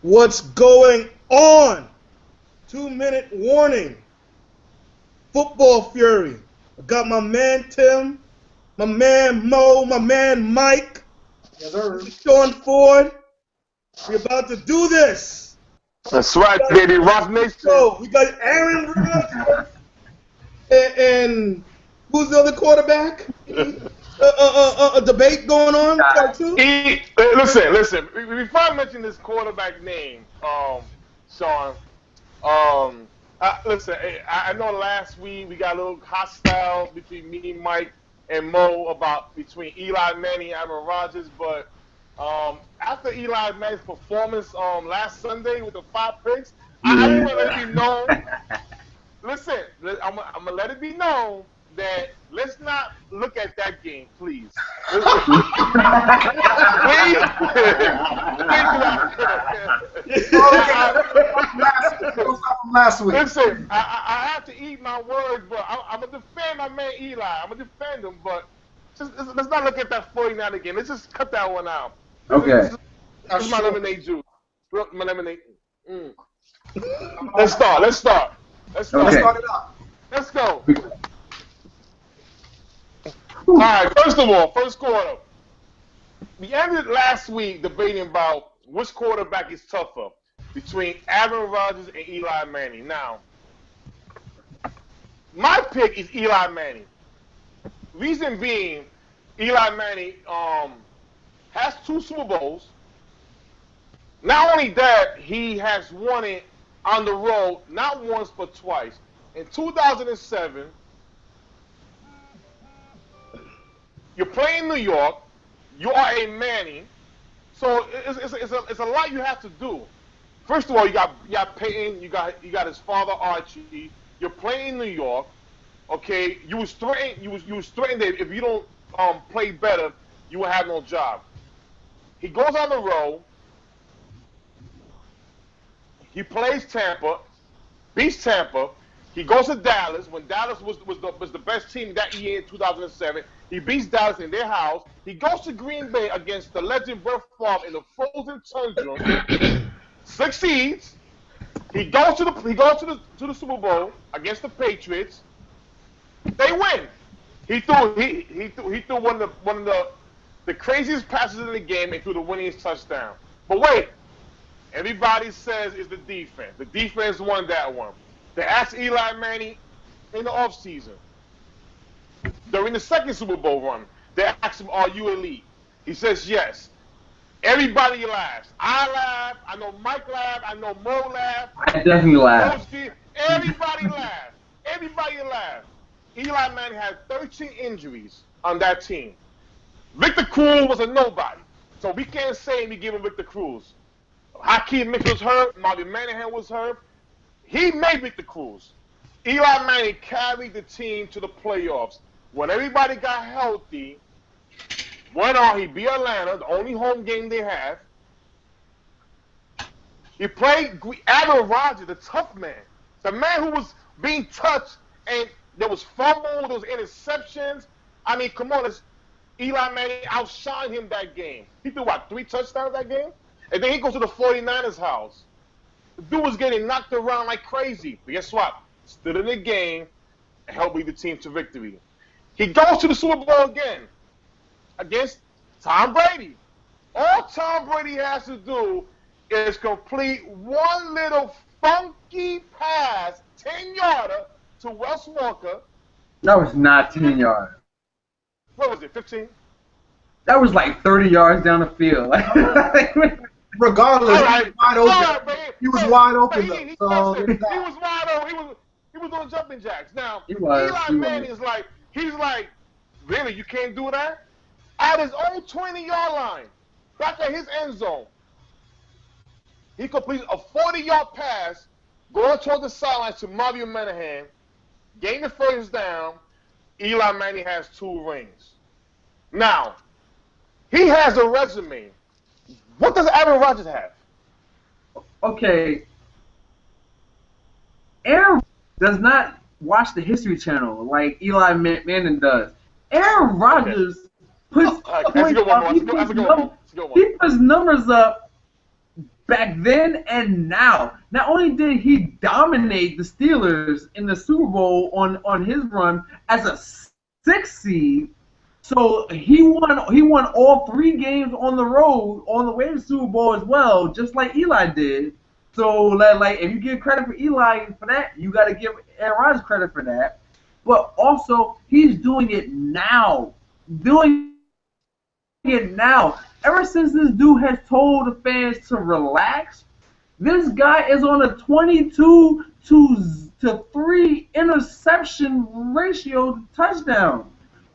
What's going on? 2-minute warning. Football Fury. I got my man Tim, my man Mo, my man Mike, Yes, sir. Sean Ford. We're about to do this. That's right, baby. Rock Nation. So we got Aaron Rodgers and who's the other quarterback? A debate going on. Part two. Listen. Before I mention this quarterback name, Sean, listen. I know last week we got a little hostile between me, Mike, and Mo about between Eli Manning and Aaron Rodgers, but after Eli Manning's performance last Sunday with the 5 picks, I just want to let it be known. Listen, I'm gonna let it be known that let's not look at that game, please. Please. Last week. Listen, I have to eat my words, but I'm gonna defend my man Eli. I'm gonna defend him, but let's not look at that 49 again. Let's just cut that one out. Okay. This is my lemonade juice. My lemonade. Let's start. Okay. Let's start it up. Let's go. All right, first of all, first quarter. We ended last week debating about which quarterback is tougher between Aaron Rodgers and Eli Manning. Now, my pick is Eli Manning. Reason being, Eli Manning has 2 Super Bowls. Not only that, he has won it on the road, not once but twice. In 2007, you're playing New York. You are a Manning, so it's a lot you have to do. First of all, you got Peyton. You got his father Archie. You're playing New York. Okay, you was threatened that if you don't play better, you will have no job. He goes on the road. He plays Tampa, beats Tampa. He goes to Dallas when Dallas was the best team that year in 2007. He beats Dallas in their house. He goes to Green Bay against the legend Brett Favre in the frozen tundra. Succeeds. He goes to the Super Bowl against the Patriots. They win. He threw one of the craziest passes in the game and threw the winning touchdown. But wait, everybody says it's the defense. The defense won that one. They asked Eli Manning in the offseason, during the second Super Bowl run, they asked him, "Are you elite?" He says, "Yes." Everybody laughs. I laugh. I know Mike laughed. I know Mo laughed. I definitely laughed. Everybody laughed. Everybody laughed. Eli Manning had 13 injuries on that team. Victor Cruz was a nobody, so we can't say we give him Victor Cruz. Hakeem Mitchell was hurt. Marvin Manahan was hurt. He made Victor Cruz. Eli Manning carried the team to the playoffs. When everybody got healthy, went on, he beat Atlanta, the only home game they have. He played Aaron Rodgers, the tough man. The man who was being touched, and there was fumbles, there was interceptions. I mean, come on, Eli Manning outshined him that game. He threw, 3 touchdowns that game? And then he goes to the 49ers house. The dude was getting knocked around like crazy. But guess what? Stood in the game and helped lead the team to victory. He goes to the Super Bowl again against Tom Brady. All Tom Brady has to do is complete one little funky pass, 10-yarder, to Wes Walker. That was not 10 yards. What was it, 15? That was like 30 yards down the field. Regardless, right. He was wide open. He was wide open. He was doing jumping jacks. Now, Eli Manning is like, he's like, really, you can't do that? At his own 20-yard line, back at his end zone, he completes a 40-yard pass, going toward the sideline to Marvin Manahan, gain the first down. Eli Manning has 2 rings. Now, he has a resume. What does Aaron Rodgers have? Okay. Aaron does not watch the History Channel like Eli Manning does. Aaron Rodgers puts numbers up back then and now. Not only did he dominate the Steelers in the Super Bowl on his run as a 6th seed, so he won all 3 games on the road on the way to the Super Bowl as well, just like Eli did. So like if you give credit for Eli for that, you got to give Aaron Rodgers credit for that. But also he's doing it now. Ever since this dude has told the fans to relax, this guy is on a 22 to 3 interception ratio to touchdown.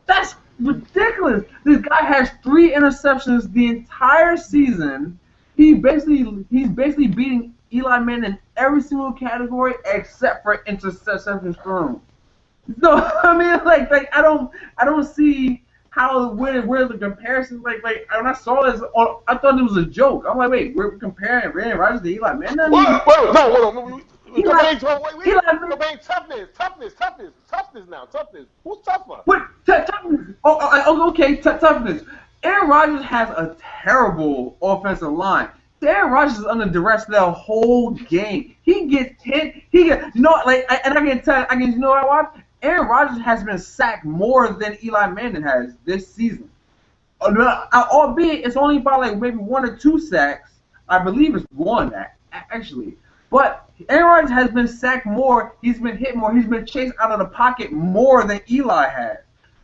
That's ridiculous. This guy has 3 interceptions the entire season. He's basically beating Eli Manning in every single category except for interceptions thrown. So I mean, like I don't see how where the comparisons like when I saw this, I thought it was a joke. I'm like, wait, we're comparing Aaron Rodgers to Eli Manning? No, hold on. We're comparing toughness now. Who's tougher? What toughness? Okay, toughness. Aaron Rodgers has a terrible offensive line. Aaron Rodgers is under duress the whole game. He gets hit. I can tell. You know what? Aaron Rodgers has been sacked more than Eli Manning has this season. Albeit it's only by like maybe 1 or 2 sacks. I believe it's 1 actually. But Aaron Rodgers has been sacked more. He's been hit more. He's been chased out of the pocket more than Eli has.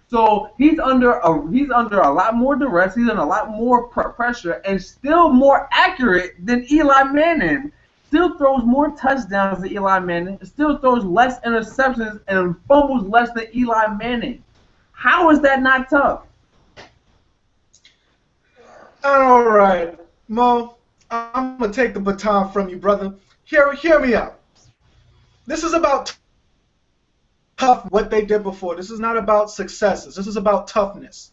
So he's under a lot more duress. He's under a lot more pressure, and still more accurate than Eli Manning. Still throws more touchdowns than Eli Manning. Still throws less interceptions and fumbles less than Eli Manning. How is that not tough? All right, Mo, I'm gonna take the baton from you, brother. Hear me out. This is about tough, what they did before. This is not about successes. This is about toughness.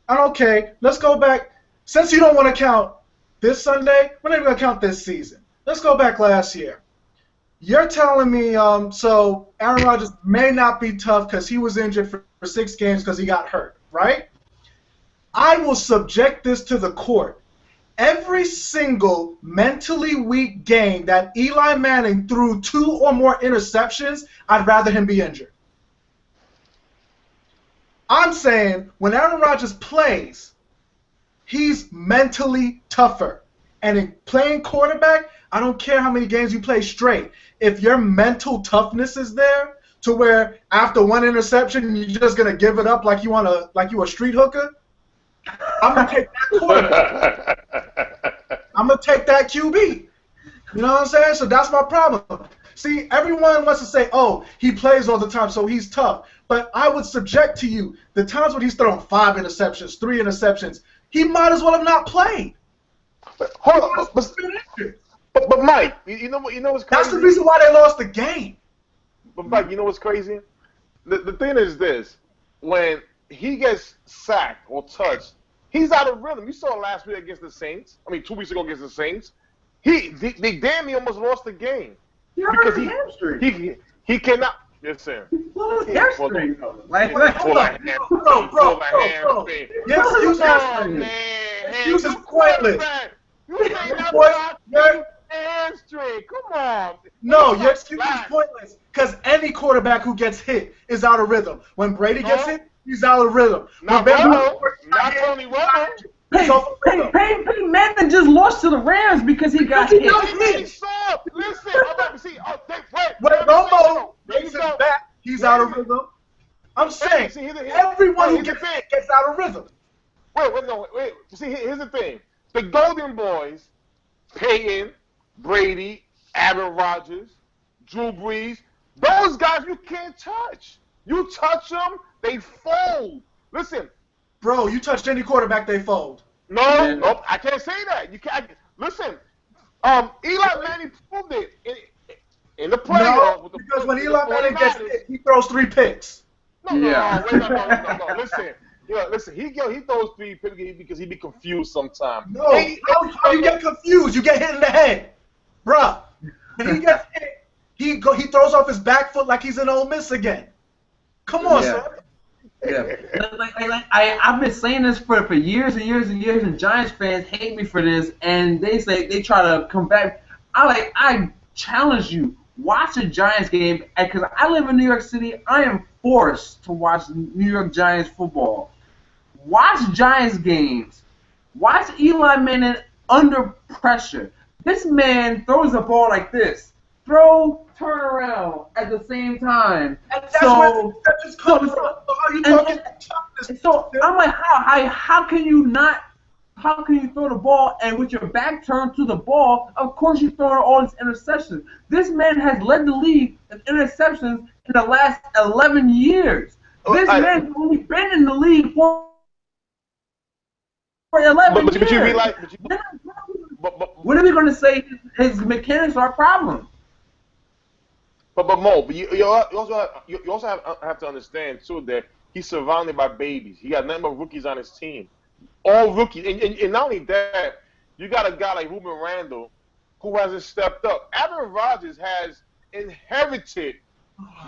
And okay, let's go back. Since you don't want to count this Sunday, we're not even going to count this season. Let's go back last year. You're telling me so Aaron Rodgers may not be tough because he was injured for 6 games because he got hurt, right? I will subject this to the court. Every single mentally weak game that Eli Manning threw 2 or more interceptions, I'd rather him be injured. I'm saying when Aaron Rodgers plays, he's mentally tougher. And in playing quarterback, I don't care how many games you play straight. If your mental toughness is there to where after 1 interception you're just gonna give it up like you a street hooker, I'm gonna take that quarterback. I'm gonna take that QB. You know what I'm saying? So that's my problem. See, everyone wants to say, oh, he plays all the time, so he's tough. But I would subject to you the times when he's thrown 5 interceptions, 3 interceptions, he might as well have not played. Hold on, but Mike, you know what's crazy? That's the reason why they lost the game. But Mike, you know what's crazy? The thing is this: when he gets sacked or touched, he's out of rhythm. You saw last week against the Saints. 2 weeks ago against the Saints. They damn near almost lost the game because he cannot. Yes, sir. Bro. Your excuse is pointless. You say that's hamstring. Come on. No, your excuse is pointless because any quarterback who gets hit is out of rhythm. When Brady gets hit, he's out of rhythm. Not Tony Romo. Peyton Manning just lost to the Rams because he got hit. Listen, when Romo makes it back, he's out of rhythm. I'm saying everyone who gets hit gets out of rhythm. Wait. See, here's the thing. The Golden Boys, Peyton, Brady, Aaron Rodgers, Drew Brees, those guys you can't touch. You touch them, they fold. Listen. Bro, you touched any quarterback, they fold. Nope, I can't say that. You can't. Listen, Eli Manning proved it in the playoffs. No, because when Eli Manning gets hit, he throws 3 picks. No. Listen. He throws 3 picks because he be confused sometimes. No, how you get confused? You get hit in the head, bruh. When he gets hit, he throws off his back foot like he's in Ole Miss again. Come on, son. Yeah. I've been saying this for years and years and years, and Giants fans hate me for this, and they try to come back. I challenge you, watch a Giants game, because I live in New York City. I am forced to watch New York Giants football. Watch Giants games. Watch Eli Manning under pressure. This man throws the ball like this. Throw, turn around at the same time. And that's where the interceptions come from. Are you talking toughness? So I'm like, how can you throw the ball and with your back turned to the ball? Of course you throw all these interceptions. This man has led the league in interceptions in the last 11 years. This man has only been in the league for 11 years. But you realize, when are we going to say his mechanics are a problem? But Mo, you also have to understand too that he's surrounded by babies. He got nothing but rookies on his team, all rookies. And not only that, you got a guy like Ruben Randall who hasn't stepped up. Aaron Rodgers has inherited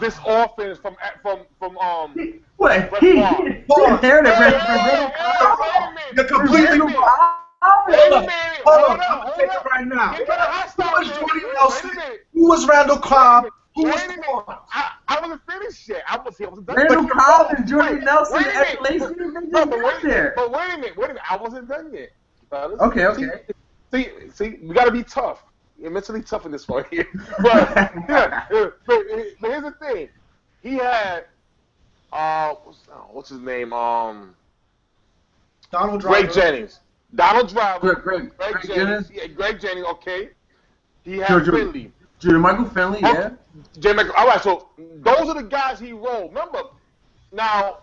this offense from What? He inherited You're completely wrong. Hold on. I'm taking it right now. Who was Jordy Nelson? Who was Randall Cobb? Who was I wasn't finished yet. I wasn't done. Randall Cobb and Jordy Nelson at Lacey, But wait a minute. I wasn't done yet. Okay. See, we got to be tough. You're mentally tough in this one here. But here's the thing. He had what's his name? Donald Driver. Greg Jennings. Donald Driver. Greg Jennings. Yeah, Greg Jennings. Okay. He had Finley. Michael Finley. Yeah. All right. So those are the guys he rolled. Remember, now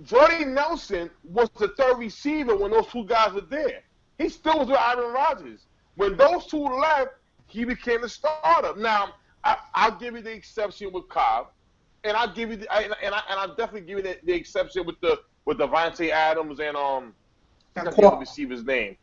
Jordy Nelson was the third receiver when those two guys were there. He still was with Aaron Rodgers. When those two left, he became the starter. Now, I'll give you the exception with Cobb, and I'll give you I'll definitely give you the exception with Devontae Adams and I can't the receiver's name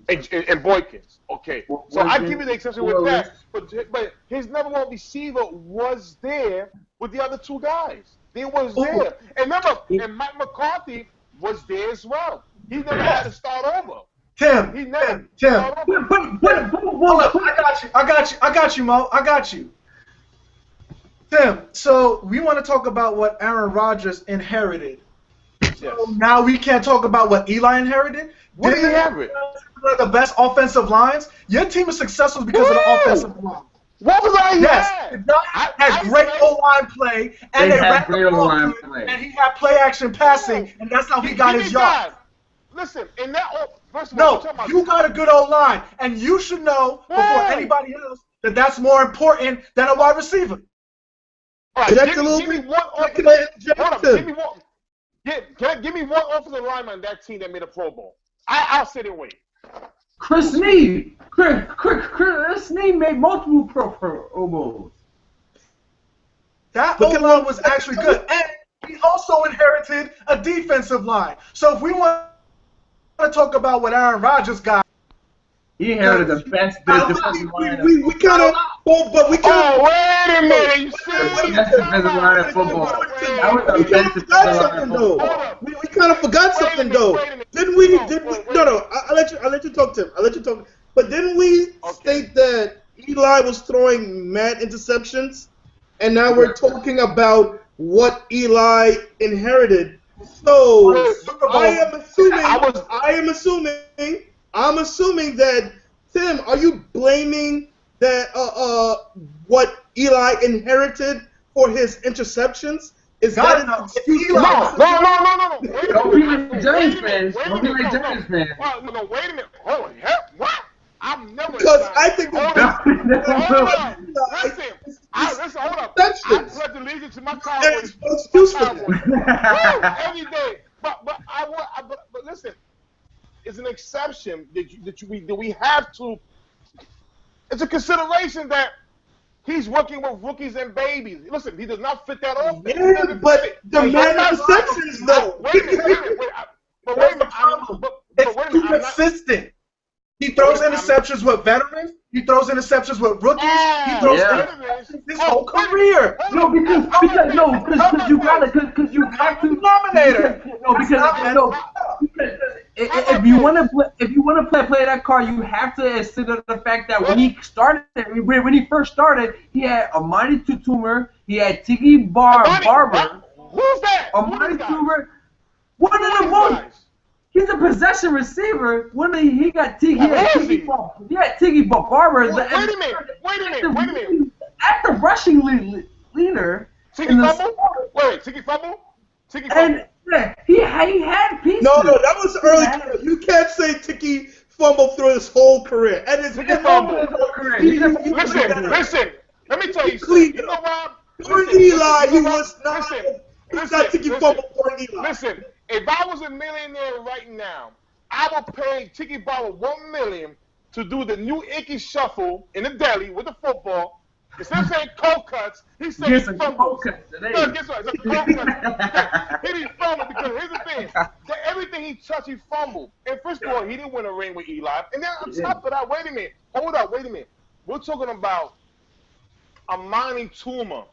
and Boykins. Okay, so I give you the exception with that, but his number one receiver was there with the other two guys. They was there, and remember, and Mike McCarthy was there as well. He never had to start over. Tim. Hold up, I got you, Mo. I got you. Tim, so we want to talk about what Aaron Rodgers inherited. Yes. So now we can't talk about what Eli inherited? What did he inherit? One of the best offensive lines? Your team is successful because of the offensive line. What was I Yes, had great O-line play, and they ran the ball good, and he had play-action passing, and that's how he got his yards. Listen, in that first of all, you got a good O-line, and you should know before anybody else that that's more important than a wide receiver. All right, give me one offensive lineman on that team that made a Pro Bowl. I'll sit and wait. Chris Snead. Chris Snead made multiple Pro Bowls. That O-line was actually good, and he also inherited a defensive line. So if we want to talk about what Aaron Rodgers got, he inherited the best defensive line. We kind of, but we kind of. Oh, wait a minute! You see? The best defensive line in football. That was the best defensive line in football. We kind of forgot something though. Didn't we? No. I'll let you talk, Tim. I'll let you talk. But didn't we state that Eli was throwing mad interceptions, and now we're talking about what Eli inherited? So I'm assuming that, Tim, are you blaming that what Eli inherited for his interceptions? Is that an excuse? No. Don't be like Giants fans. Don't be like Giants fans. No, wait a minute. Holy hell, what? I'm never. Because I think hold on. Listen, hold up. I pledge allegiance to my Cowboys. Every day. But listen, it's an exception that we have to. It's a consideration that he's working with rookies and babies. Listen, he does not fit that offense. Yeah, but the man interceptions though. Wait a minute. It's too consistent. He throws interceptions with veterans, He throws interceptions with rookies. He throws interceptions his whole career. No, because you have to Denominator. If you want to play that card, you have to consider the fact that when he first started, he had Amani Tutumer, he had Tiki Barber. Who's that? Amani Tutumer. One of the most. He's a possession receiver. When he got Tiki Barber. Wait a minute. At the rushing leader. Tiki fumble? Wait, Tiki fumble? And he had pieces. No, that was early career. You can't say Tiki fumbled through his whole career. And it's Tiki fumbled. Listen. Let me tell you something. You know what? During Eli, he was not. He got Tiki fumbled during Eli. Listen. If I was a millionaire right now, I would pay Tiki Barber $1 million to do the new Icky shuffle in the deli with the football. Instead of saying cold cuts, he said fumbles. No, guess what? It's a cold cut. He didn't fumble because here's the thing. Everything he touched, he fumbled. And first of all, he didn't win a ring with Eli. And then on top of that, wait a minute. Hold up, wait a minute. We're talking about Amani Toomer.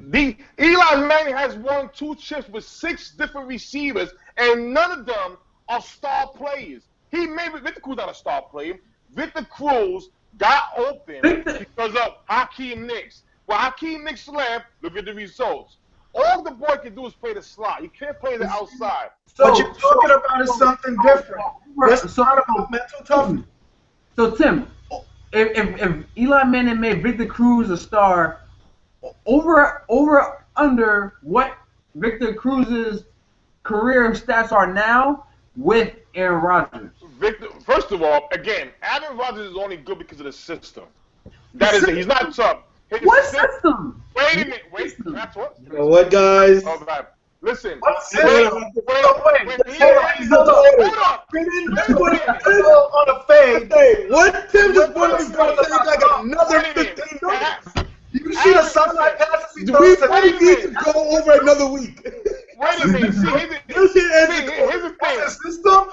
Eli Manning has won 2 chips with 6 different receivers, and none of them are star players. Victor Cruz not a star player. Victor Cruz got open because of Hakeem Nicks. When Hakeem Nicks left, look at the results. All the boy can do is play the slot. He can't play the outside. What you're talking about is something different. That's not about mental toughness. So, Tim, if Eli Manning made Victor Cruz a star, under what Victor Cruz's career stats are now with Aaron Rodgers. First of all, again, Aaron Rodgers is only good because of the system. That is it. He's not tough. What system? Wait a minute. That's what? You know what, guys? All right. Listen. Wait. Hold up. On a fade. Hey, what Tim just put is going to take like another 15 minutes. You see the sunlight passes he We throws might need to go over another week. Wait a minute. See, here's the thing. System?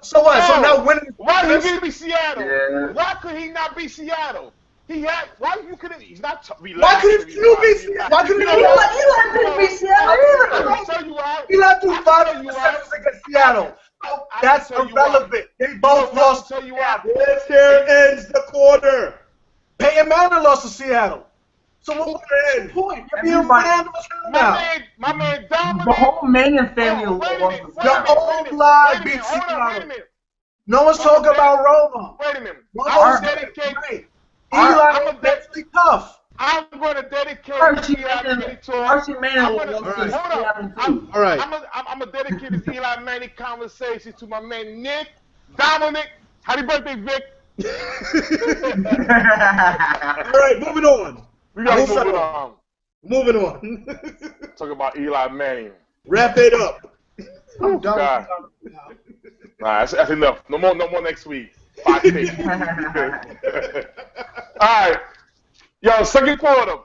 So what? So now winning. Why he didn't be Seattle? Yeah. Why could he not be Seattle? Why you couldn't? He's not. Why couldn't you be Seattle? Why couldn't Eli didn't be Seattle either. I'll tell you why. Eli threw 5 interceptions against Seattle. That's irrelevant. They both lost to Seattle. This here ends the quarter. Peyton Manning lost to Seattle. So what's the point? You're being random as hell now. My man Dominic. The whole Manning family lost. The old lie beat Seattle. No one's talking about Roma. Wait a minute. I'm dedicate. Eli is mentally tough. I'm going to dedicate Archie Manning lost to Seattle too. All right. I'm going to dedicate this Eli Manning conversation to my man Nick. Dominic, happy birthday, Vic. All right, moving on. We got to move it on. Moving on. Talk about Eli Manning. Wrap it up. I'm done. Nah, that's enough. No more next week. 5 days. All right. Yo, second quarter.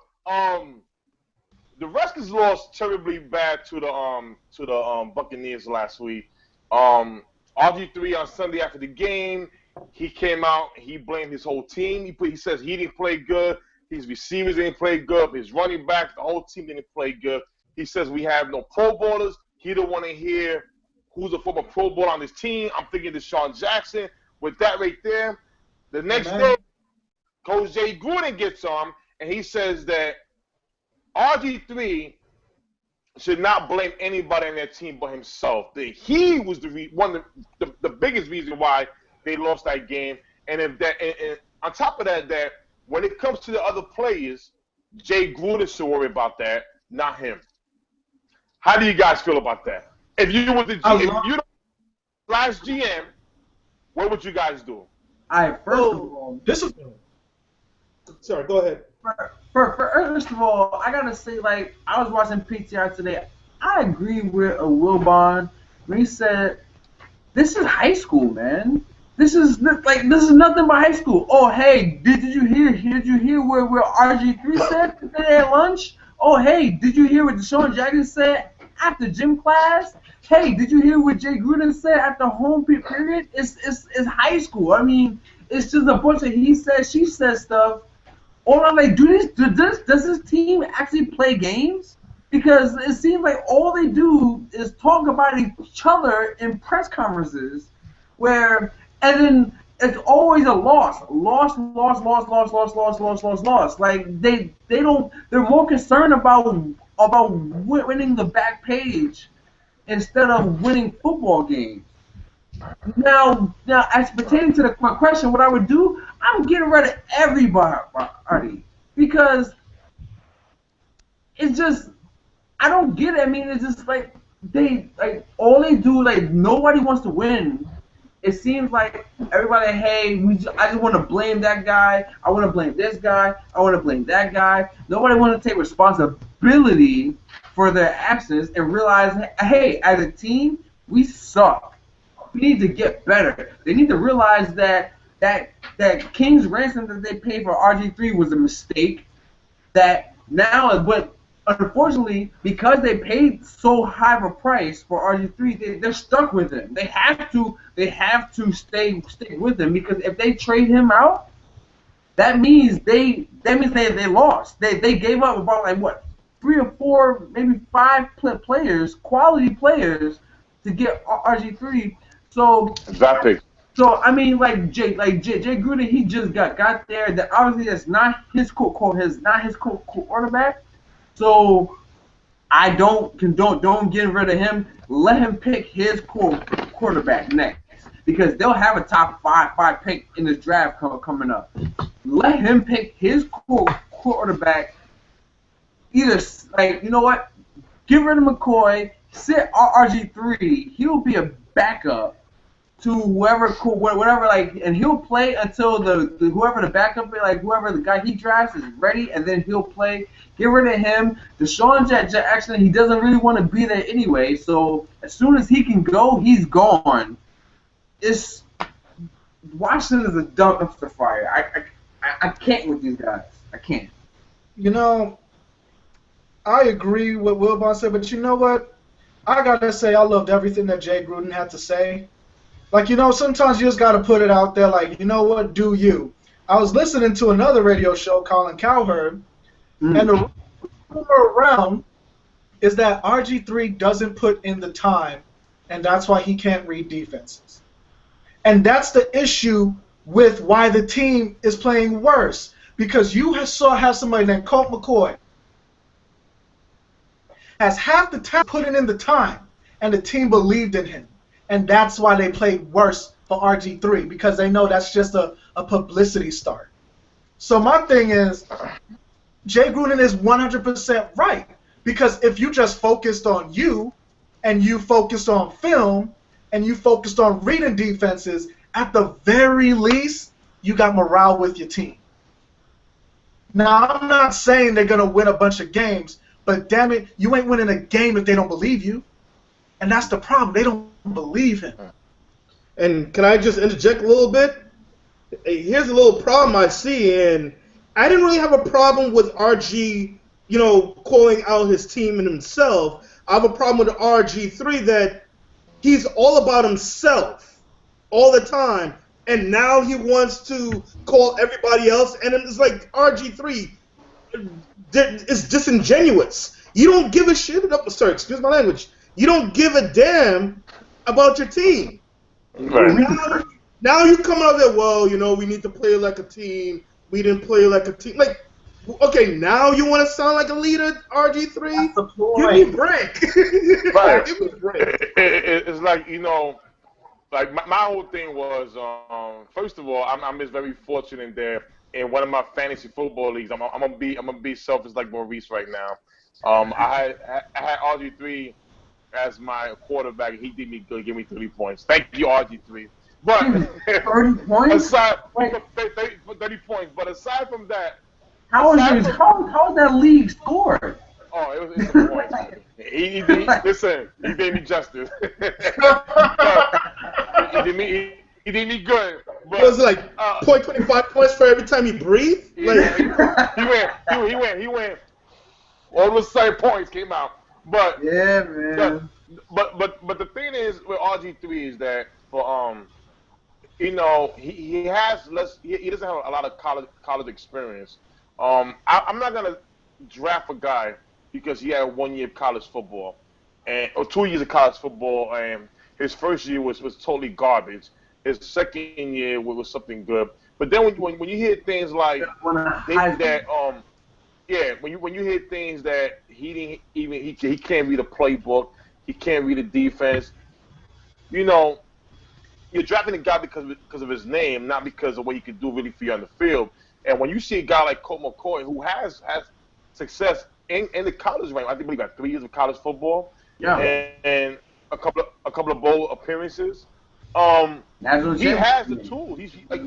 The Redskins lost terribly bad to the Buccaneers last week. Rg3 on Sunday after the game, he came out. He blamed his whole team. He says he didn't play good. His receivers didn't play good. His running backs, the whole team didn't play good. He says we have no Pro Bowlers. He don't want to hear who's a former Pro Bowler on his team. I'm thinking Deshaun Jackson. With that right there, the next day, Coach Jay Gruden gets on, and he says that Rg3 should not blame anybody on their team but himself. That he was the biggest reason why they lost that game. And and on top of that, that when it comes to the other players, Jay Gruden should worry about that, not him. How do you guys feel about that? If you were the last GM, what would you guys do? First of all, Sorry, go ahead. First of all, I gotta say, like, I was watching PTR today. I agree with Will Bond when he said, "This is high school, man. This is nothing but high school." Oh, hey, did you hear where RG3 said today at lunch? Oh, hey, did you hear what Deshaun Jackson said after gym class? Hey, did you hear what Jay Gruden said after home period? It's high school. I mean, it's just a bunch of he said, she said stuff. Or I'm like, does this team actually play games? Because it seems like all they do is talk about each other in press conferences, and then it's always a loss. Like they're more concerned about winning the back page instead of winning football games. Now, as pertaining to the question, what I would do, I'm getting rid of everybody because it's just I don't get it. I mean, it's just like all they do, like nobody wants to win. It seems like everybody, hey, I just want to blame that guy. I want to blame this guy. I want to blame that guy. Nobody wants to take responsibility for their absence and realize, hey, as a team, we suck. We need to get better. They need to realize that King's ransom that they paid for Rg3 was a mistake. That now, but unfortunately, because they paid so high of a price for Rg3, they're stuck with him. They have to stay with him because if they trade him out, that means they lost. They gave up about like what 3 or 4, maybe 5 players, quality players, to get Rg3. So Exactly. So I mean, like Jay Gruden, he just got there. That obviously that's not his quarterback. So I don't get rid of him. Let him pick his quarterback next because they'll have a top 5 pick in this draft coming up. Let him pick his quarterback. Either like you know what, get rid of McCoy, sit Rg3. He'll be a backup to whatever, like, and he'll play until whoever the backup is, like whoever the guy he drafts is ready, and then he'll play. Get rid of him. Deshaun Jackson, he doesn't really want to be there anyway, so as soon as he can go, he's gone. Washington is a dumpster fire. I can't with these guys. I can't. You know, I agree with Wilbon said, but you know what? I gotta say I loved everything that Jay Gruden had to say. Like, you know, sometimes you just got to put it out there like, you know what, do you? I was listening to another radio show, Colin Cowherd, and the rumor around is that Rg3 doesn't put in the time, and that's why he can't read defenses. And that's the issue with why the team is playing worse, because you have somebody named Colt McCoy has half the time putting in the time, and the team believed in him. And that's why they played worse for Rg3, because they know that's just a publicity start. So my thing is, Jay Gruden is 100% right, because if you just focused on you, and you focused on film, and you focused on reading defenses, at the very least, you got morale with your team. Now, I'm not saying they're going to win a bunch of games, but damn it, you ain't winning a game if they don't believe you. And that's the problem. They don't believe him. And can I just interject a little bit? Here's a little problem I see, and I didn't really have a problem with RG, calling out his team and himself. I have a problem with Rg3 that he's all about himself all the time, and now he wants to call everybody else, and it's like Rg3 is disingenuous. You don't give a shit about, sorry, excuse my language. You don't give a damn about your team. Right. Now you come out there, well, we need to play like a team. We didn't play like a team. Like, okay, now you want to sound like a leader, Rg3? That's the point. Give me a break. Right. Give me a break. It's like, like my whole thing was, first of all, I'm just very fortunate there in one of my fantasy football leagues. I'm gonna be selfish like Maurice right now. I had Rg3 as my quarterback. He did me good, give me 30 points. Thank you, Rg3. But 30 points? Aside, 30 points. But aside from that, how is that league scored? Oh, it was a point. Listen, he did me justice. He did me good. But, it was like 0.25 points for every time he breathed. Yeah, he went. All those same points came out. But yeah, man. But the thing is with Rg3 is that for he has less. He doesn't have a lot of college experience. I'm not gonna draft a guy because he had 1 year of college football, or 2 years of college football, and his first year was totally garbage. His second year was something good. But then when you hear things like when you hear things that he didn't even he can't read a playbook, he can't read a defense, you know, you're drafting a guy because of his name, not because of what he could do really for you on the field. And when you see a guy like Colt McCoy, who has success in the college rank, I think he got 3 years of college football, and a couple of bowl appearances. He has the tools. He's like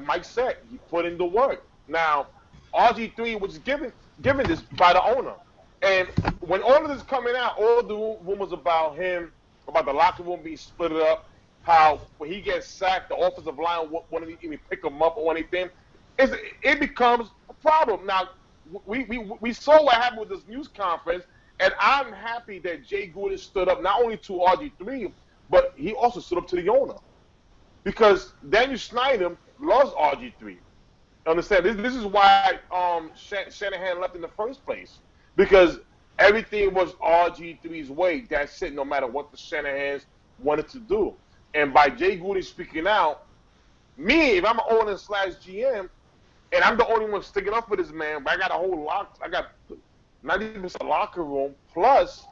Mike said, he put in the work. Now, RG3 was given this by the owner, and when all of this coming out, all the rumors about him, about the locker room being split up, how when he gets sacked, the offensive line won't even pick him up or anything, it becomes a problem. Now, we saw what happened with this news conference, and I'm happy that Jay Gruden stood up not only to RG3, but he also stood up to the owner, because Daniel Snyder loves RG3. Understand? This is why Shanahan left in the first place, because everything was RG3's way. That's it, no matter what the Shanahans wanted to do. And by Jay Gruden speaking out, me, if I'm an owner / GM, and I'm the only one sticking up for this man, but I got a whole I got 90% locker room plus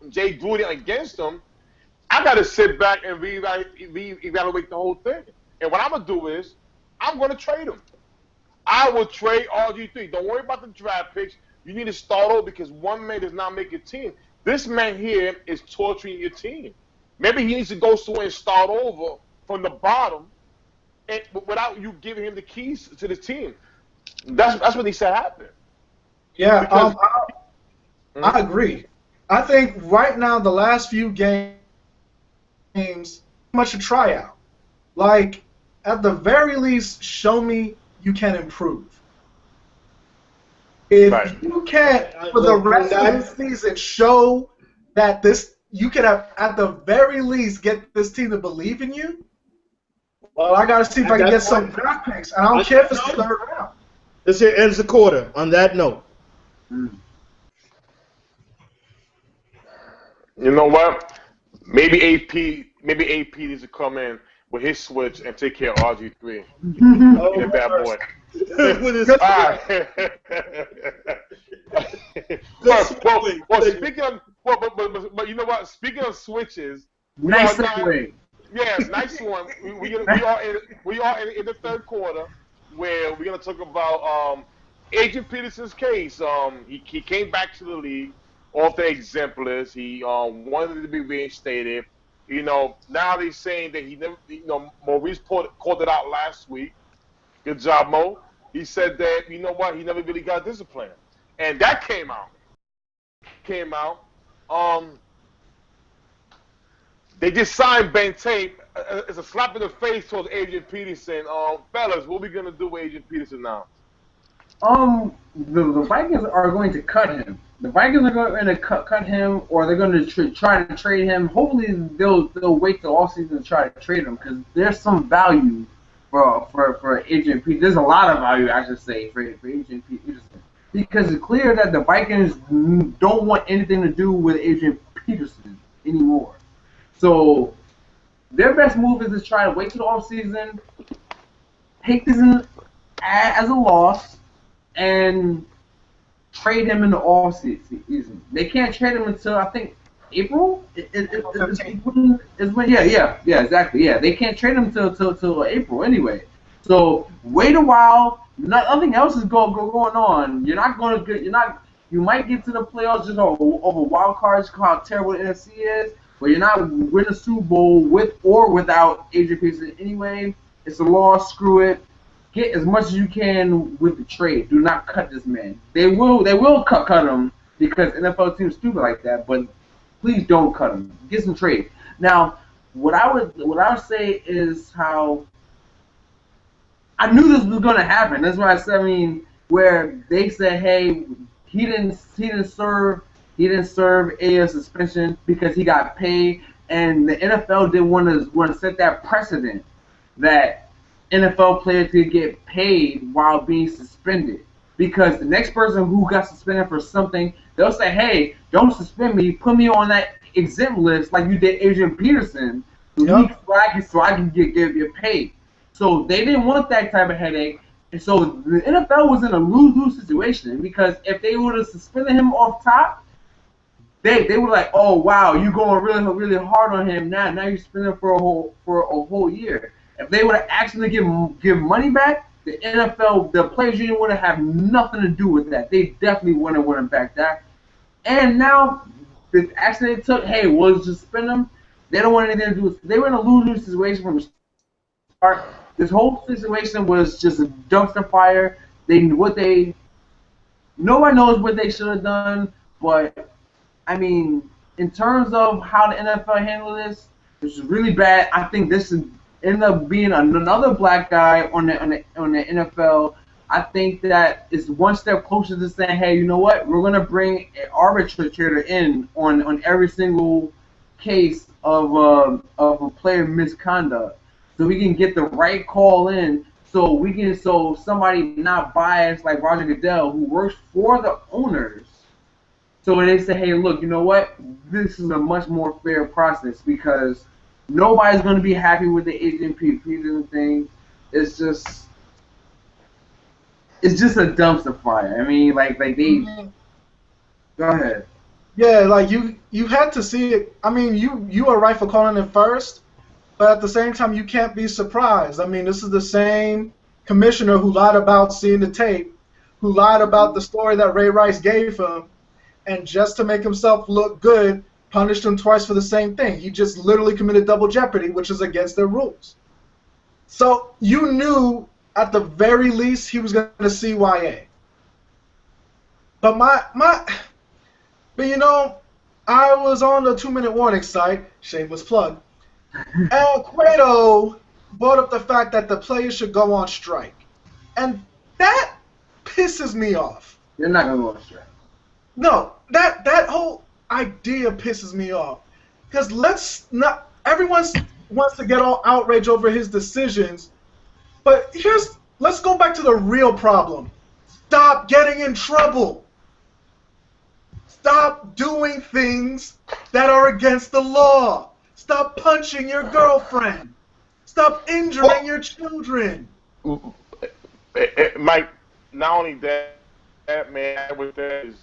Jay Gruden against him, I got to sit back and reevaluate the whole thing. And what I'm going to do is, I'm going to trade him. I will trade RG3. Don't worry about the draft picks. You need to start over because one man does not make a team. This man here is torturing your team. Maybe he needs to go somewhere and start over from the bottom, and without you giving him the keys to the team. That's what he said happened. Yeah, I agree. I think right now the last few games, much a tryout. Like, at the very least, show me you can improve. If you can't, for the rest of the season, show that you can have, at the very least, get this team to believe in you, well, I got to see if I can get some draft picks. And I don't care if it's the third round. This here ends the quarter on that note. You know what? Maybe AP needs to come in with his switch and take care of RG3. Get a bad boy. But you know what? Speaking of switches, nice segue. Yeah, nice one. We are in the third quarter where we're gonna talk about Adrian Peterson's case. He came back to the league off the exemplars. He wanted to be reinstated. You know, now they're saying that he never. You know, Maurice called it out last week. Good job, Mo. He said that, you know what, he never really got disciplined. And that came out. They just signed Ben Tate. It's a slap in the face towards Adrian Peterson. Fellas, what are we going to do with Adrian Peterson now? The Vikings are going to cut him. The Vikings are going to cut him, or they're going to try to trade him. Hopefully, they'll wait till offseason to try to trade him, because there's some value for Adrian Peterson. There's a lot of value, I should say, for Adrian Peterson, because it's clear that the Vikings don't want anything to do with Adrian Peterson anymore. So their best move is to try to wait till the offseason, take this as a loss, and trade him in the offseason. They can't trade him until, I think, April? Is when, yeah, exactly. Yeah, they can't trade him until April anyway. So wait a while. Nothing else is going on. You might get to the playoffs just over wild cards, how terrible the NFC is, but you're not winning a Super Bowl with or without Adrian Peterson anyway. It's a loss. Screw it. Get as much as you can with the trade. Do not cut this man. They will cut him because NFL teams stupid like that. But please don't cut him. Get some trade. Now, what I would say is how I knew this was going to happen. That's why I said, where they said, hey, he didn't serve a suspension because he got paid. and the NFL didn't want to set that precedent that NFL players could get paid while being suspended. Because the next person who got suspended for something, they'll say, "Hey, don't suspend me. Put me on that exempt list like you did Adrian Peterson, so I can get paid." So they didn't want that type of headache, and so the NFL was in a lose-lose situation because if they would have suspended him off top, they were like, "Oh wow, you going really hard on him now. Now you're suspending for a whole year." If they would have actually give money back, the NFL, the players union would have nothing to do with that. They definitely wouldn't have back that. And now the action they took, hey, we'll just suspend them. They don't want anything to do with. They were in a lose-lose situation from the start. This whole situation was just a dumpster fire. Nobody knows what they should have done, but I mean, in terms of how the NFL handled this is really bad. I think this is end up being another black guy on the NFL. I think that is one step closer to saying, hey, you know what? We're gonna bring an arbitrator in on every single case of a player misconduct, so we can get the right call in. So somebody not biased like Roger Goodell, who works for the owners. So when they say, hey, look, you know what? This is a much more fair process because nobody's going to be happy with the Adrian Peterson thing. It's just a dumpster fire. I mean, like they. Go ahead. Yeah, like you had to see it. I mean, you are right for calling it first, but at the same time, you can't be surprised. I mean, this is the same commissioner who lied about seeing the tape, who lied about the story that Ray Rice gave him, and just to make himself look good, punished him twice for the same thing. He just literally committed double jeopardy, which is against their rules. So you knew at the very least he was going to CYA. But but you know, I was on the 2-minute warning site, shameless plug, and Cueto brought up the fact that the players should go on strike. And that pisses me off. You're not going to go on strike. No, that whole idea pisses me off. Because everyone wants to get all outraged over his decisions, but let's go back to the real problem. Stop getting in trouble. Stop doing things that are against the law. Stop punching your girlfriend. Stop injuring your children. Mike, not only that man, with that is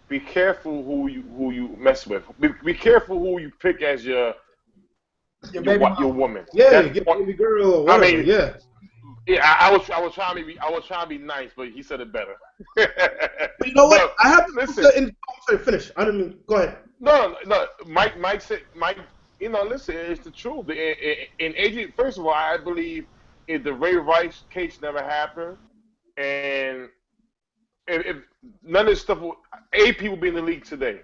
be careful who you mess with. Be careful who you pick as your woman. Yeah, your baby girl or whatever. I mean, yeah. I was trying to be nice, but he said it better. But you know what? I have to listen. Finish. I didn't mean. Go ahead. No. Mike said. You know, listen. It's the truth. In AJ, first of all, I believe if the Ray Rice case never happened, and if none of this stuff, AP would be in the league today.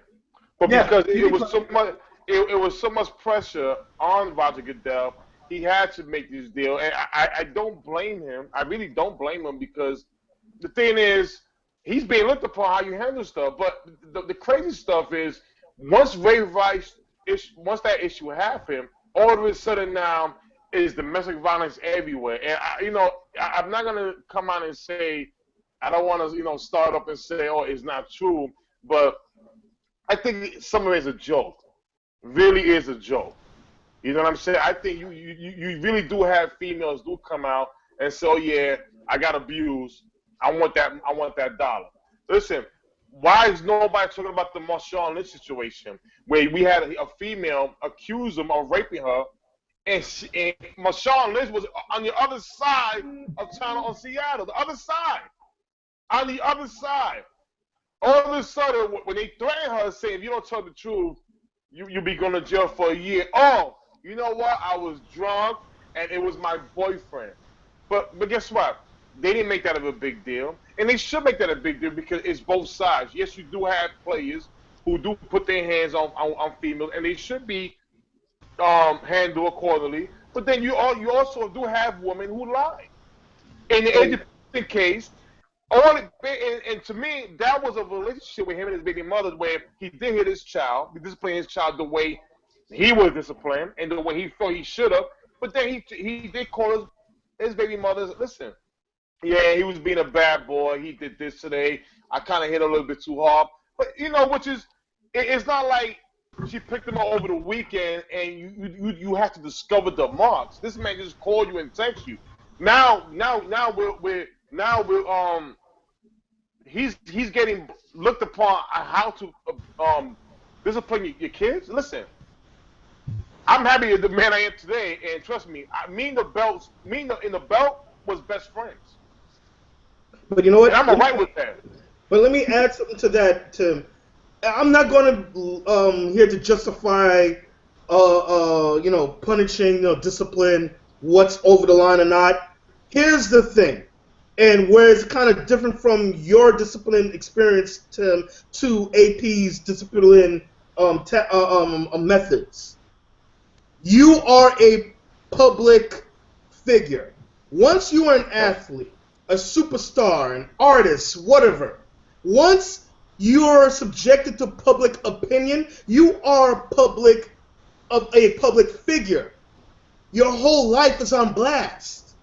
But because it was so much pressure on Roger Goodell, he had to make this deal, and I don't blame him. I really don't blame him because the thing is, he's being looked upon how you handle stuff. But the crazy stuff is, once Ray Rice, once that issue happened, all of a sudden now is domestic violence everywhere. And I'm not gonna come out and say, I don't want to start up and say, oh, it's not true, but I think some of it is a joke. Really is a joke. You know what I'm saying? I think you really do have females do come out and say, oh yeah, I got abused. I want that dollar. Listen, why is nobody talking about the Marshawn Lynch situation where we had a female accuse him of raping her, and Marshawn Lynch was on the other side of town on Seattle, the other side. On the other side. All of a sudden, when they threatened her, saying, if you don't tell the truth, you'll be going to jail for a year. Oh, you know what? I was drunk, and it was my boyfriend. But guess what? They didn't make that of a big deal. And they should make that a big deal because it's both sides. Yes, you do have players who do put their hands on females, and they should be handled accordingly. But then you also do have women who lie. In the Edgerton case, and to me, that was a relationship with him and his baby mother where he did hit his child, disciplined his child the way He was disciplined in the way he thought he should have. But then he did call his baby mother. Listen, yeah, he was being a bad boy. He did this today. I kind of hit a little bit too hard. But which is, it's not like she picked him up over the weekend and you have to discover the marks. This man just called you and text you. Now we're he's getting looked upon how to discipline your kids. Listen, I'm happy with the man I am today, and trust me, me and the belt was best friends. But you know what? And I'm alright with that. But let me add something to that, Tim. I'm not going to here to justify, punishing, discipline, what's over the line or not. Here's the thing, and where it's kind of different from your discipline experience, Tim, to AP's discipline methods. You are a public figure. Once you are an athlete, a superstar, an artist, whatever, once you're subjected to public opinion, you are a public figure. Your whole life is on blast.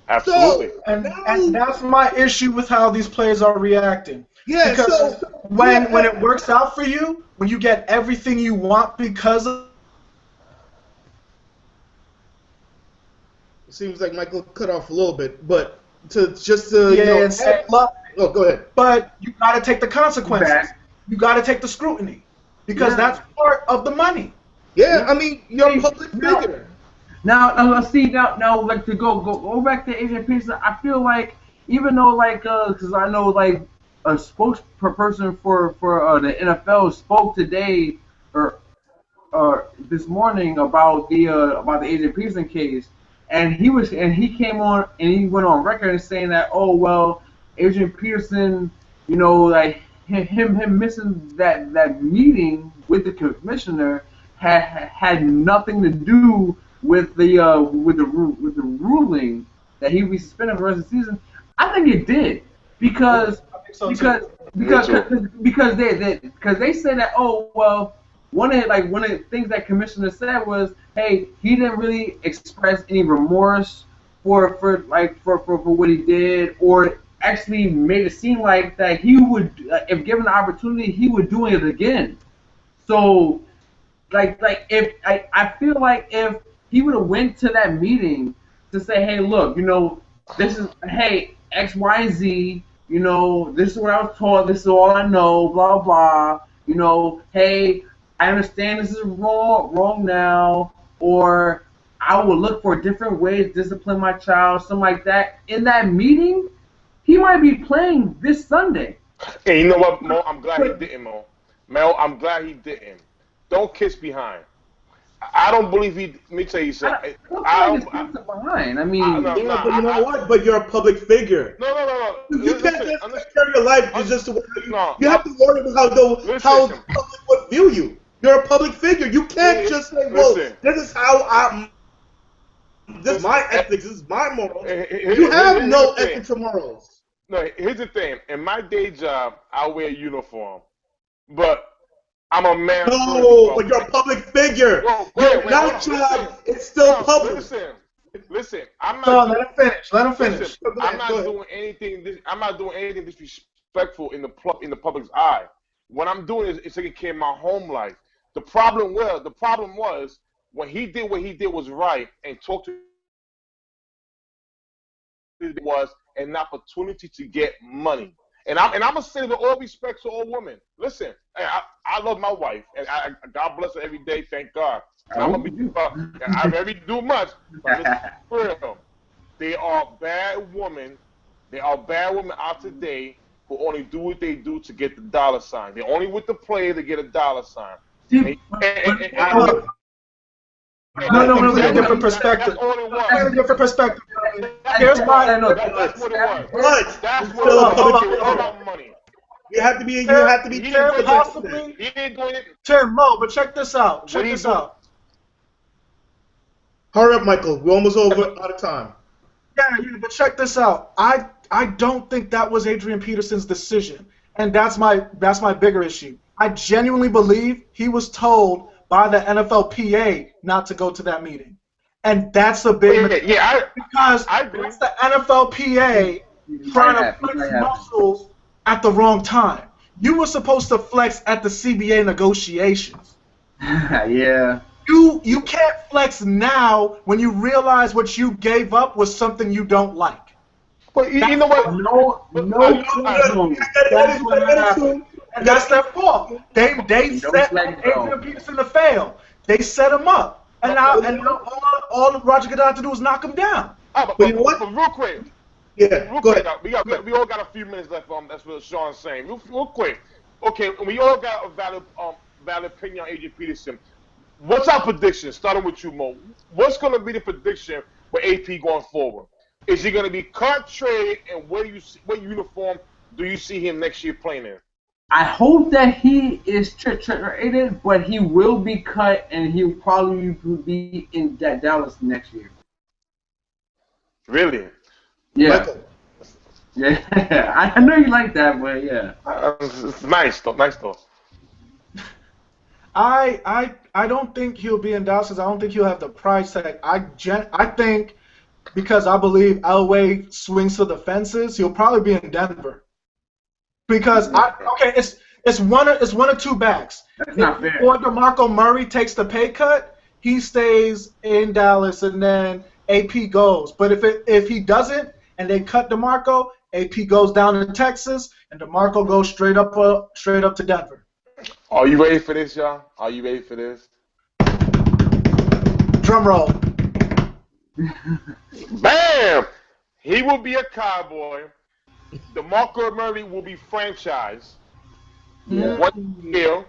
Absolutely. And that's my issue with how these players are reacting. Yeah, because when it works out for you, when you get everything you want because of... It seems like Michael cut off a little bit, but and say, look, oh, go ahead. But you got to take the consequences. You got to take the scrutiny because that's part of the money. Yeah, I mean, you're a public figure. Now let's see. Now, like to go back to Adrian Peterson. I feel like even though because I know a spokesperson for the NFL spoke today or this morning about the Adrian Peterson case. And he came on and he went on record and saying that, oh well, Adrian Peterson, him missing that meeting with the commissioner had nothing to do with the ruling that he would be suspended for the rest of the season. I think it did because they said that, oh well. One of the things that commissioner said was, hey, he didn't really express any remorse for what he did, or actually made it seem like that he would, if given the opportunity, he would do it again. So, if I feel like if he would have went to that meeting to say, hey, look, this is X, Y, and Z, this is what I was taught, this is all I know, blah blah, hey. I understand this is wrong now, or I will look for different ways to discipline my child, something like that. In that meeting, he might be playing this Sunday. Hey, you know what, Mo? I'm glad he didn't, Mo. Mel, I'm glad he didn't. Don't kiss behind. I don't believe he. Let me tell you something. Behind. I mean, but you know what? But you're a public figure. No. You can't just take care of your life. You have to worry about how the public would view you. You're a public figure. You can't just say, well, this is how this is my ethics, this is my morals. You have no ethics or morals. No, here's the thing. In my day job, I wear a uniform. But I'm a man. No, but you're a public figure. Your job is still public. Listen. I'm not. Let him finish. I'm not doing anything disrespectful in the public's eye. What I'm doing is taking care of my home life. The problem was when he did what he did was right and talked to was an opportunity to get money. And I'm gonna say with all respect to all women, listen, I love my wife, and God bless her every day. Thank God. I'm gonna be. I never do much. But listen, for real, they are bad women. There are bad women out today who only do what they do to get the dollar sign. They're only with the player to get a dollar sign. No. That's a different perspective. That's a different perspective. Here's why. That's what it was. That's what it was. It's all about money. You have to be. Possibly. He ain't doing it. Tim, Mo, but check this out. Hurry up, Michael. We're almost out of time. Yeah, but check this out. I don't think that was Adrian Peterson's decision, and that's my bigger issue. I genuinely believe he was told by the NFLPA not to go to that meeting. And that's a big mistake. Because I agree. that's the NFLPA trying to flex muscles at the wrong time. You were supposed to flex at the CBA negotiations. Yeah. You can't flex now when you realize what you gave up was something you don't like. But you know what? No. That's what happened. And that's their fault. They set Adrian Peterson to fail. They set him up. And now all Roger Goodell had to do is knock him down. But real quick. Yeah, go ahead. We all got a few minutes left. That's what Sean's saying. Real quick. Okay, we all got a valid opinion on Adrian Peterson. What's our prediction? Starting with you, Mo. What's going to be the prediction for AP going forward? Is he going to be cut, traded, and what uniform do you see him next year playing in? I hope that he is traded, but he will be cut, and he'll probably be in Dallas next year. Really? Yeah. Yeah. I know you like that, but yeah. It's nice though. I don't think he'll be in Dallas because I don't think he'll have the price tag. I think because I believe Elway swings for the fences, he'll probably be in Denver. Because it's one or two backs. That's not fair. Or DeMarco Murray takes the pay cut, he stays in Dallas and then AP goes. But if he doesn't and they cut DeMarco, AP goes down to Texas and DeMarco goes straight up to Denver. Are you ready for this, y'all? Are you ready for this? Drum roll. Bam! He will be a Cowboy. DeMarco Murray will be franchised. Yeah. 1 year.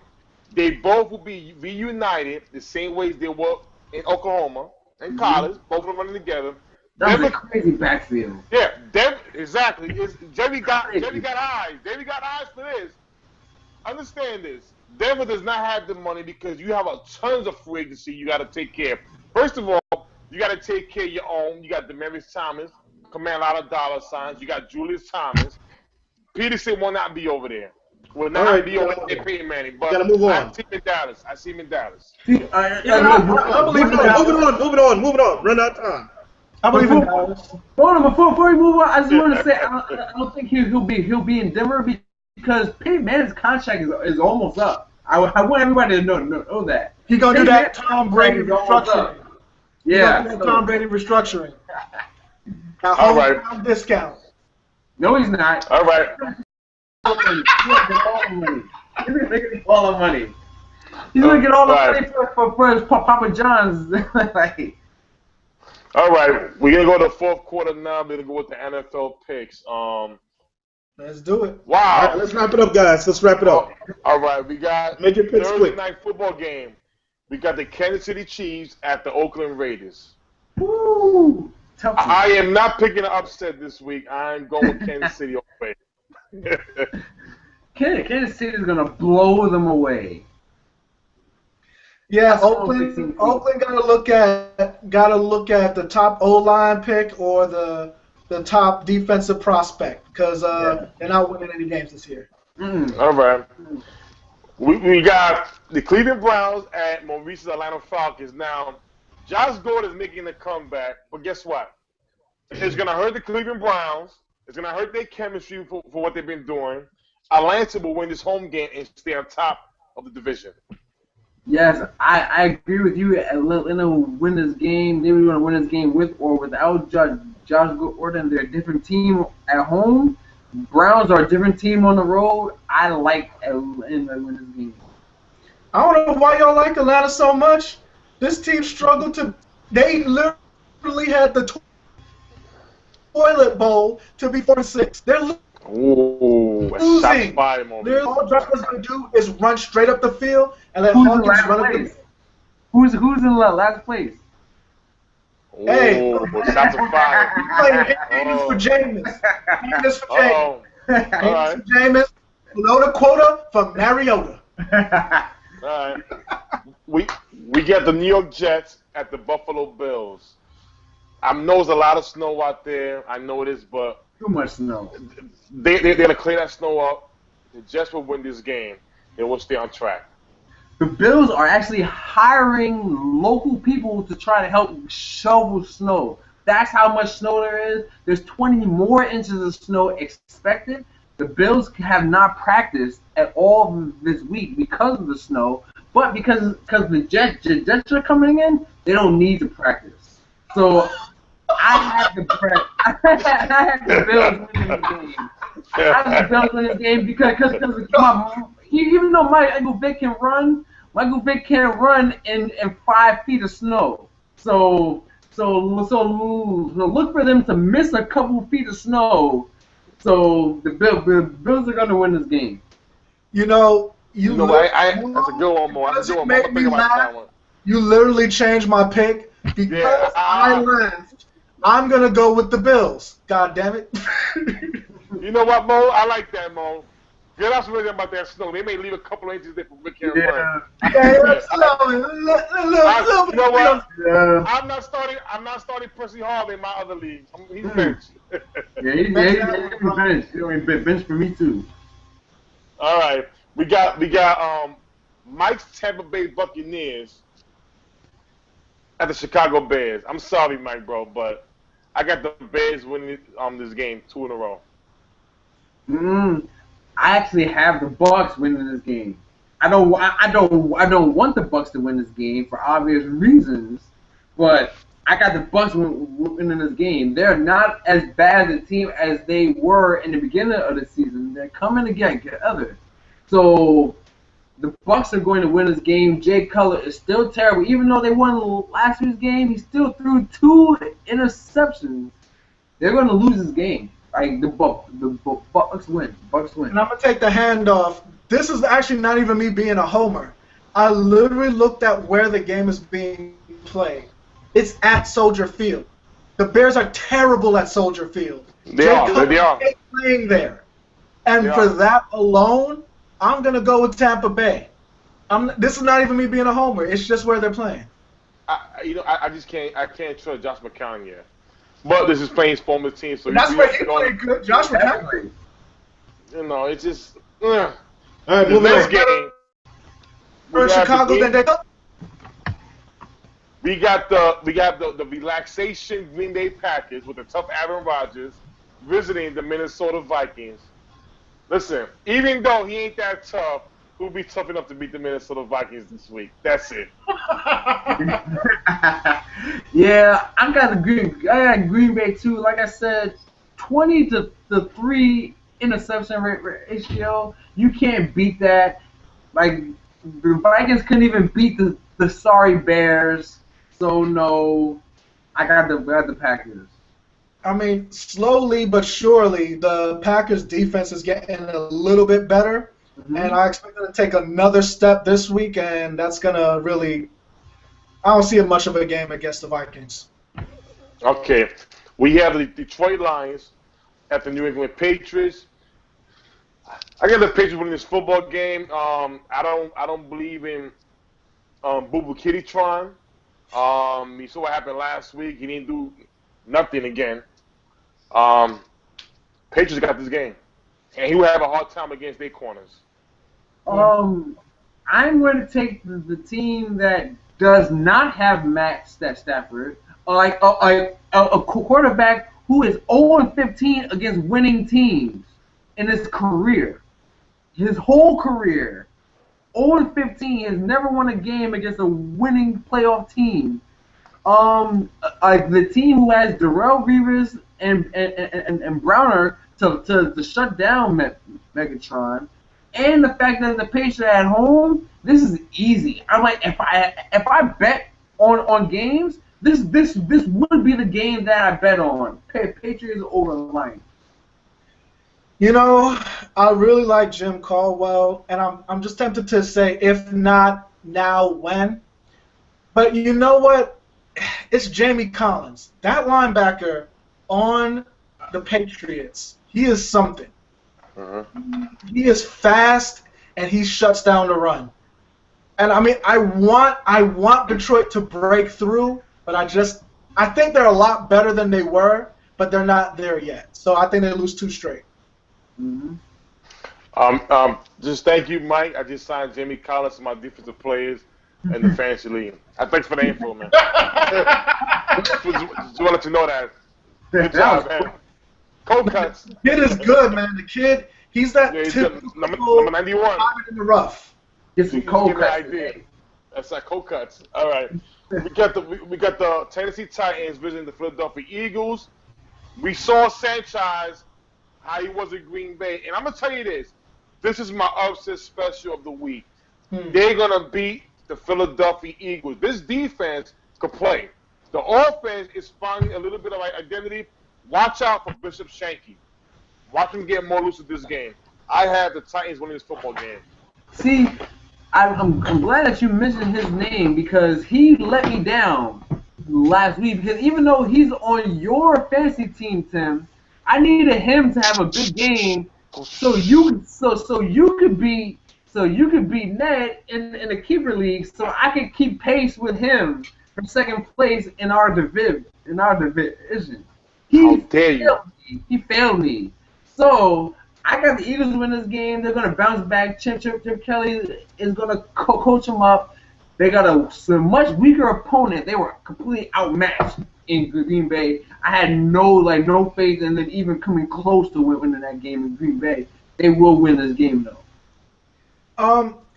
They both will be reunited the same way they were in Oklahoma and college. Both of them running together. That was a crazy backfield. Yeah, exactly. Jerry got eyes. Jerry got eyes for this. Understand this. Denver does not have the money because you have tons of free agency you got to take care of. First of all, you got to take care of your own. You got Demaryius Thomas, command a lot of dollar signs. You got Julius Thomas. Peterson will not be over there. Will not be over there paying Manning. But gotta move on. I see him in Dallas. Moving on. Run out of time. I believe in Dallas. Before we move on, I just want to say I don't think he'll be in Denver because Peyton Manning's contract is almost up. I want everybody to know that. He's gonna do that Tom Brady restructuring. Yeah. Tom Brady restructuring. All right. Discount. No, he's not. All right. He's gonna get all the money. He's gonna get all the money for his Papa John's. Like. All right, we're gonna go to the fourth quarter now. We're gonna go with the NFL picks. Let's do it. Wow. All right, let's wrap it up, guys. Let's wrap it up. All right, we got Make your picks Thursday quick. night football game. We got the Kansas City Chiefs at the Oakland Raiders. Woo! I am not picking an upset this week. I'm going with Kansas City away. Kansas City is gonna blow them away. Yeah, Oakland gotta look at the top O-line pick or the top defensive prospect because they're not winning any games this year. All right. We got the Cleveland Browns at Maurice's Atlanta Falcons. Now, Josh Gordon is making a comeback, but guess what? It's going to hurt the Cleveland Browns. It's going to hurt their chemistry for what they've been doing. Atlanta will win this home game and stay on top of the division. Yes, I agree with you. Atlanta will win this game. They were going to win this game with or without Josh Gordon. They're a different team at home. Browns are a different team on the road. I like Atlanta to win this game. I don't know why y'all like Atlanta so much. This team struggled to. They literally had the toilet bowl to be 4-6. They're losing. All Drexler's going to do is run straight up the field and let Hawkins run up the field. Who's in the last place? Hey, shots of fire. Haters for Jameis. Haters for Jameis. All right. Jameis. Below the quota for Mariota. All right. We got the New York Jets at the Buffalo Bills. I know there's a lot of snow out there. I know it is, but too much snow. They're going to clear that snow up. The Jets will win this game. and we'll stay on track. The Bills are actually hiring local people to try to help shovel snow. That's how much snow there is. There's 20 more inches of snow expected. The Bills have not practiced at all this week because of the snow, but because the Jets are coming in, they don't need to practice. So I had the Bills winning the game. I had the Bills winning the game because even though Michael Vick can run, Michael Vick can't run in 5 feet of snow. So look for them to miss a couple feet of snow. So the Bills are going to win this game. That's a good one, more. That's a good one. I'm thinking about that one. You literally changed my pick because I laughed. I'm going to go with the Bills. God damn it. You know what, Mo? I like that, Mo. Yeah, that's really about that snow. They may leave a couple inches there for Rick and run. You know what? Yeah. I'm not starting Percy Hall in my other leagues. He's benched. He's benched. He's benched for me too. All right, we got Mike's Tampa Bay Buccaneers at the Chicago Bears. I'm sorry, Mike, bro, but I got the Bears winning this game 2 in a row. I actually have the Bucs winning this game. I don't want the Bucs to win this game for obvious reasons, but I got the Bucs winning this game. They're not as bad a team as they were in the beginning of the season. They're coming together. So the Bucs are going to win this game. Jay Cutler is still terrible. Even though they won last week's game, he still threw 2 interceptions. They're going to lose this game. Like the Bucs win. And I'm gonna take the handoff. This is actually not even me being a homer. I literally looked at where the game is being played. It's at Soldier Field. The Bears are terrible at Soldier Field. They are. Playing there, and for that alone, I'm gonna go with Tampa Bay. This is not even me being a homer. It's just where they're playing. I just can't. I can't trust Josh McCown yet. But this is playing his former team, so that's where he played good. Josh McCown. It's just. All right, moving next on. game. For Chicago, then they. We got the relaxation Green Bay Packers with the tough Aaron Rodgers visiting the Minnesota Vikings. Listen, even though he ain't that tough, who'll be tough enough to beat the Minnesota Vikings this week? That's it. Yeah, I got Green Bay too. Like I said, 20-3 interception ratio. You can't beat that. Like the Vikings couldn't even beat the sorry Bears. So no, I got the Packers. I mean, slowly but surely, the Packers' defense is getting a little bit better. And I expect them to take another step this week, and that's going to really – I don't see much of a game against the Vikings. Okay. We have the Detroit Lions at the New England Patriots. I got the Patriots winning this football game. I don't believe in Boo-Boo Kitty-tron. You saw what happened last week. He didn't do nothing again. Patriots got this game. And he will have a hard time against their corners. I'm going to take the team that does not have Matt Stafford, like a quarterback who is 0-15 against winning teams in his career. His whole career, 0-15, has never won a game against a winning playoff team. The team who has Darrelle Revis and Browner to shut down Megatron. And the fact that the Patriots are at home, this is easy. I'm like, if I bet on games, this would be the game that I bet on. Patriots over Lions. I really like Jim Caldwell, and I'm just tempted to say, if not now, when? But you know what? It's Jamie Collins. That linebacker on the Patriots, he is something. He is fast, and he shuts down the run. And I mean, I want Detroit to break through, but I think they're a lot better than they were, but they're not there yet. So I think they lose 2 straight. Just thank you, Mike. I just signed Jamie Collins to my defensive players in the fantasy league. Thanks for the info, man. just want to let you know that. Good job, man. Cold cuts. The kid is good, man. The kid, he's that Yeah, he's typical number 91. diamond in the rough. Get some cold cuts. Idea. That's like cold cuts. All right. We got the Tennessee Titans visiting the Philadelphia Eagles. We saw Sanchez, how he was at Green Bay. And I'm going to tell you this. This is my upset special of the week. They're going to beat the Philadelphia Eagles. This defense could play. The offense is finding a little bit of identity. Watch out for Bishop Shanky. Watch him get more loose at this game. I have the Titans winning this football game. See, I'm glad that you mentioned his name because he let me down last week. Because even though he's on your fantasy team, Tim, I needed him to have a good game so you could beat Ned in the keeper league, so I could keep pace with him for second place in our division. How dare you? He failed me. So I got the Eagles win this game. They're gonna bounce back. Chip Kelly is gonna coach them up. They got a much weaker opponent. They were completely outmatched in Green Bay. I had no faith in them even coming close to winning that game in Green Bay. They will win this game though.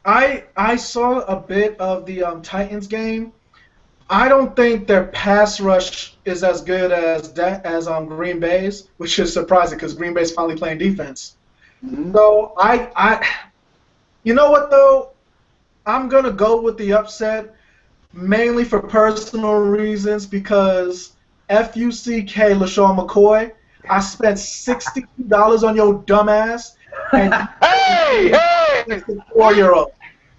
I saw a bit of the Titans game. I don't think their pass rush is as good as Green Bay's, which is surprising because Green Bay's finally playing defense. Mm-hmm. So you know what though, I'm gonna go with the upset mainly for personal reasons because FUCK LaShawn McCoy, I spent $60 on your dumbass and Hey! 4-year-old.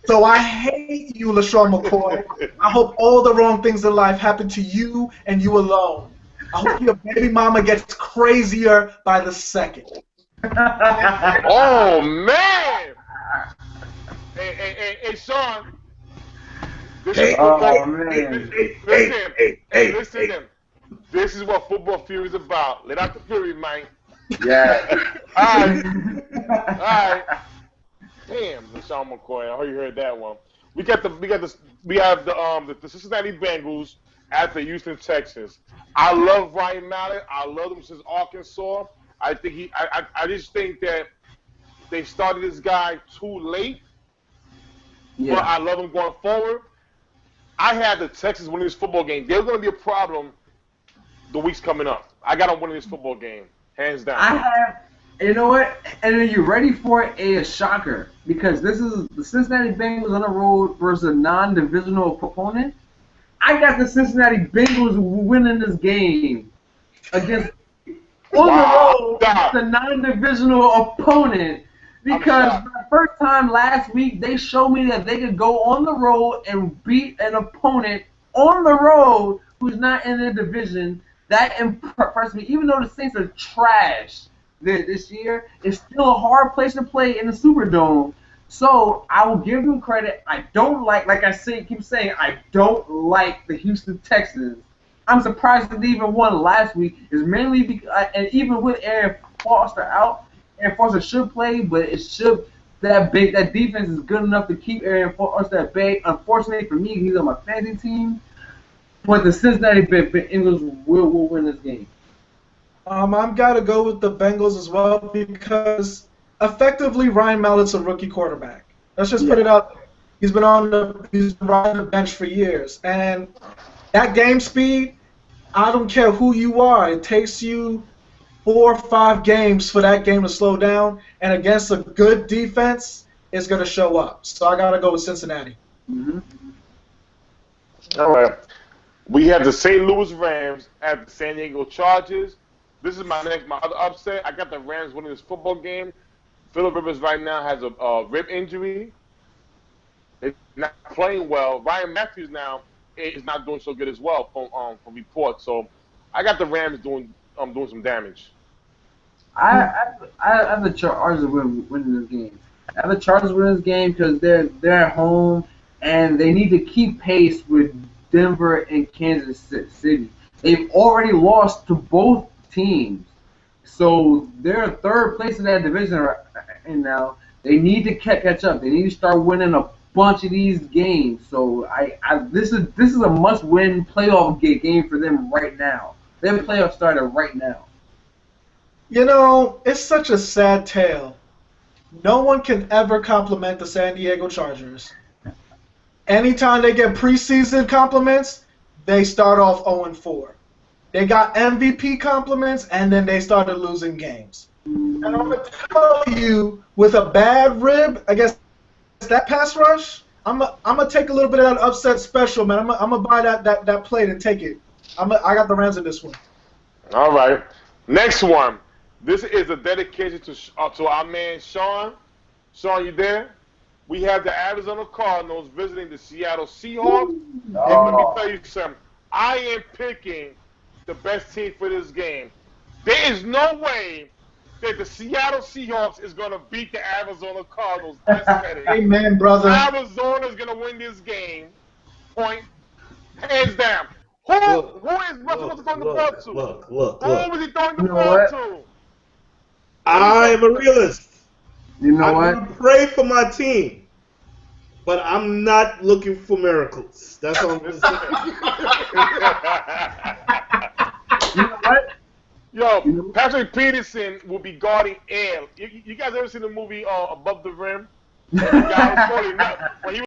So I hate you, LaShawn McCoy. I hope all the wrong things in life happen to you and you alone. I hope your baby mama gets crazier by the second. Oh, man! Hey, Sean. Listen. This is what Football Fury is about. Let out the fury, man. Yeah. All right. Damn, LaShawn McCoy. I heard you heard that one. We have the Cincinnati Bengals at the Houston Texans. I love Ryan Mallett. I love him since Arkansas. I just think that they started this guy too late. Yeah. But I love him going forward. I had the Texans winning this football game. They're going to be a problem the weeks coming up. I got them winning this football game, hands down. You know what? And are you ready for a shocker? Because this is the Cincinnati Bengals on the road versus a non-divisional opponent. I got the Cincinnati Bengals winning this game against on the road against a non-divisional opponent. Because for the first time last week, they showed me that they could go on the road and beat an opponent on the road who's not in their division. That impressed me. Even though the Saints are trash this year, it's still a hard place to play in the Superdome. So I will give them credit. I don't like I keep saying, I don't like the Houston Texans. I'm surprised that they even won last week. Is mainly because, and even with Aaron Foster out, Aaron Foster should play, but that defense is good enough to keep Aaron Foster at bay. Unfortunately for me, he's on my fantasy team. But the Cincinnati Bengals will win this game. I've got to go with the Bengals as well because effectively Ryan Mallett's a rookie quarterback. Let's just put it out there. He's been riding the bench for years, and that game speed, I don't care who you are. It takes you 4 or 5 games for that game to slow down, and against a good defense, it's going to show up. So I got to go with Cincinnati. Mm-hmm. All right. We have the St. Louis Rams at the San Diego Chargers. This is my other upset. I got the Rams winning this football game. Phillip Rivers right now has a rib injury. They're not playing well. Ryan Matthews now is not doing so good as well from reports. So I got the Rams doing some damage. I have the Chargers winning this game. I have the Chargers winning this game because they're at home and they need to keep pace with Denver and Kansas City. They've already lost to both teams, so they're third place in that division right now. They need to catch up. They need to start winning a bunch of these games. So this is a must-win playoff game for them right now. Their playoff started right now. You know, it's such a sad tale. No one can ever compliment the San Diego Chargers. Anytime they get preseason compliments, they start off 0-4. They got MVP compliments, and then they started losing games. And I'm going to tell you, with a bad rib against that pass rush, I'm gonna take a little bit of that upset special, man. I'm gonna buy that plate and take it. I got the Rams in this one. All right. Next one. This is a dedication to our man Sean. Sean, you there? We have the Arizona Cardinals visiting the Seattle Seahawks. And let me tell you something. I am picking the best team for this game. There is no way that the Seattle Seahawks is going to beat the Arizona Cardinals this minute. Amen, brother. Arizona is going to win this game. Point. Hands down. Who is Russell Wilson throwing the ball to? Look. Who is he throwing the You know ball what? to? I am a realist. You know I'm what? gonna pray for my team, but I'm not looking for miracles. That's all I'm gonna say. You know what? Yo, Patrick Peterson will be guarding air. You guys ever seen the movie Above the Rim? When he